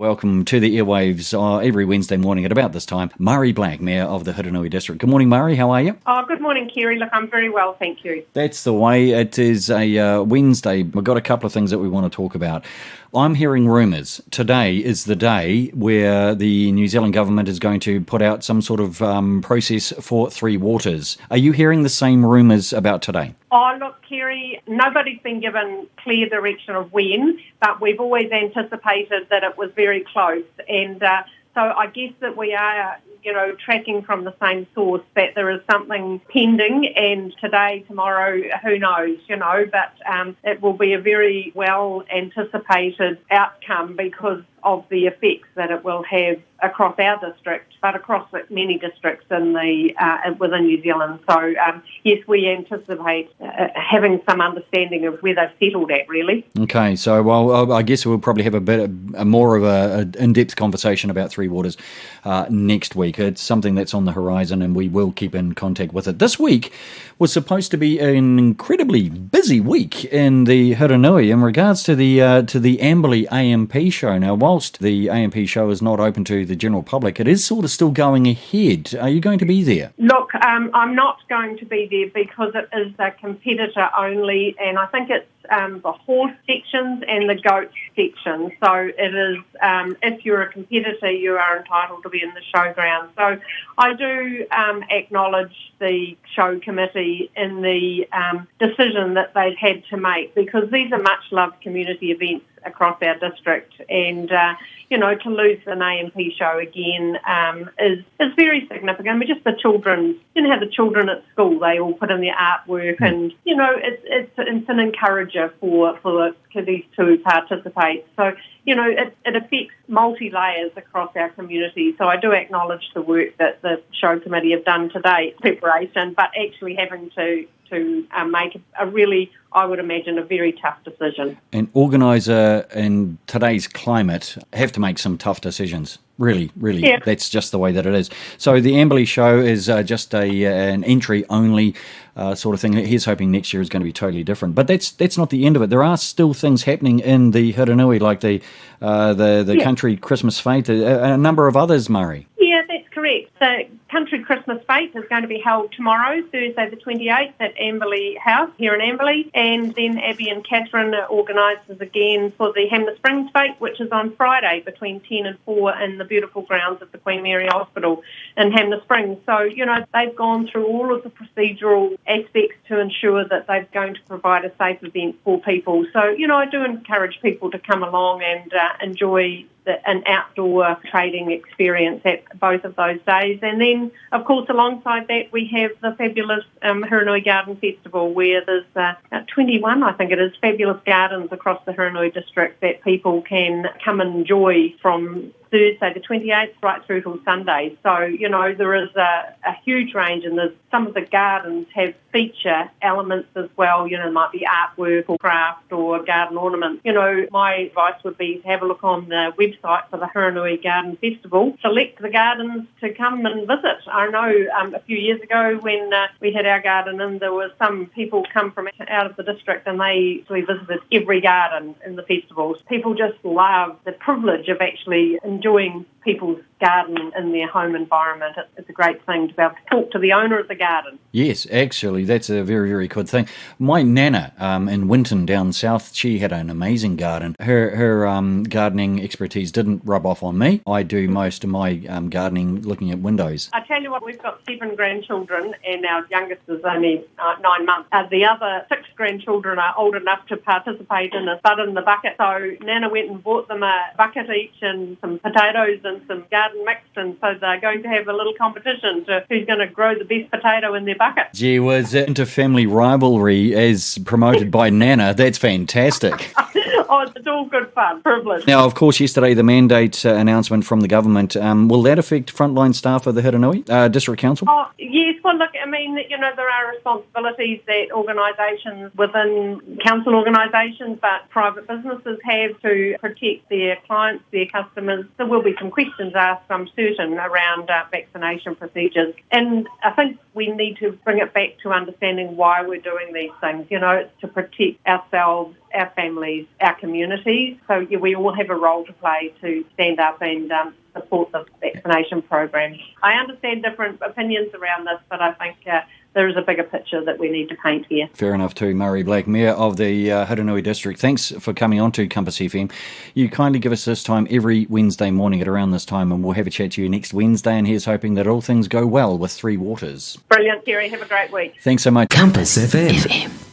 Welcome to the airwaves every Wednesday morning at about this time. Murray Black, Mayor of the Hurunui District. Good morning, Murray. How are you? Oh, good morning, Kerry. Look, I'm very well, thank you. That's the way. It is a Wednesday. We've got a couple of things that we want to talk about. I'm hearing rumours. Today is the day where the New Zealand government is going to put out some sort of process for Three Waters. Are you hearing the same rumours about today? Oh, look, Kerry, nobody's been given clear direction of when, but we've always anticipated that it was very close. And so I guess that we are, tracking from the same source that there is something pending, and today, tomorrow, who knows, but it will be a very well anticipated outcome because of the effects that it will have across our district, but across many districts in within New Zealand. So, yes, we anticipate having some understanding of where they've settled at, really. Okay, so, I guess we'll probably have more of an in-depth conversation about Three Waters next week. It's something that's on the horizon, and we will keep in contact with it. This week was supposed to be an incredibly busy week in the Hurunui in regards to the Amberley AMP show. Now, whilst the AMP show is not open to the general public, it is sort of still going ahead. Are you going to be there? Look, I'm not going to be there because it is a competitor only, and I think it's the horse sections and the goat section. So it is, if you're a competitor, you are entitled to be in the showground. So I do acknowledge the show committee in the decision that they've had to make, because these are much loved community events across our district, and to lose an AMP show again is very significant. I mean, just the children, how the children at school, they all put in their artwork, and it's an encourager for kiddies to participate. So it affects multi-layers across our community. So I do acknowledge the work that the show committee have done today, preparation, but actually having to make a really, I would imagine, a very tough decision. An organiser in today's climate have to make some tough decisions. Really, yeah. That's just the way that it is. So the Amberley show is just an entry-only sort of thing. Here's hoping next year is going to be totally different. But that's not the end of it. There are still things happening in the Hurunui, like the Country Christmas Fete, a number of others, Murray. Yeah, that's correct. The Country Christmas Fete is going to be held tomorrow, Thursday the 28th, at Amberley House here in Amberley. And then Abby and Catherine organises again for the Hamner Springs Fete, which is on Friday between 10 and 4 in the beautiful grounds of the Queen Mary Hospital in Hamner Springs. So, they've gone through all of the procedural aspects to ensure that they're going to provide a safe event for people. So, I do encourage people to come along and enjoy an outdoor trading experience at both of those days. And then, of course, alongside that, we have the fabulous Hurunui Garden Festival, where there's 21, I think it is, fabulous gardens across the Hurunui district that people can come and enjoy from Thursday the 28th right through till Sunday. So, there is a huge range, and some of the gardens have feature elements as well. There might be artwork or craft or garden ornaments. My advice would be to have a look on the website for the Hurunui Garden Festival. Select the gardens to come and visit. I know a few years ago when we had our garden, and there were some people come from out of the district, and they actually visited every garden in the festivals. People just love the privilege of actually enjoying people's garden in their home environment. It's a great thing to be able to talk to the owner of the garden. Yes, actually, that's a very, very good thing. My nana in Winton down south, she had an amazing garden. Her gardening expertise didn't rub off on me. I do most of my gardening looking at windows. I tell you what, we've got 7 grandchildren, and our youngest is only 9 months. The other 6 grandchildren are old enough to participate in a bud in the bucket. So Nana went and bought them a bucket each and some potatoes and some garden mixed, and so they're going to have a little competition to who's going to grow the best potato in their bucket. Gee whiz, inter-family rivalry as promoted by Nana. That's fantastic. Oh, it's all good fun, privilege. Now, of course, yesterday the mandate announcement from the government, will that affect frontline staff of the Hurunui District Council? Oh, yes. Well, look, I mean, there are responsibilities that organisations within council organisations, but private businesses have to protect their clients, their customers. There will be some questions asked, I'm certain, around vaccination procedures. And I think we need to bring it back to understanding why we're doing these things. It's to protect ourselves our families, our communities. So we all have a role to play to stand up and support the vaccination program. I understand different opinions around this, but I think there is a bigger picture that we need to paint here. Fair enough too. Murray Black, Mayor of the Hurunui District. Thanks for coming on to Compass FM. You kindly give us this time every Wednesday morning at around this time, and we'll have a chat to you next Wednesday, and here's hoping that all things go well with Three Waters. Brilliant, Terry. Have a great week. Thanks so much. Compass FM.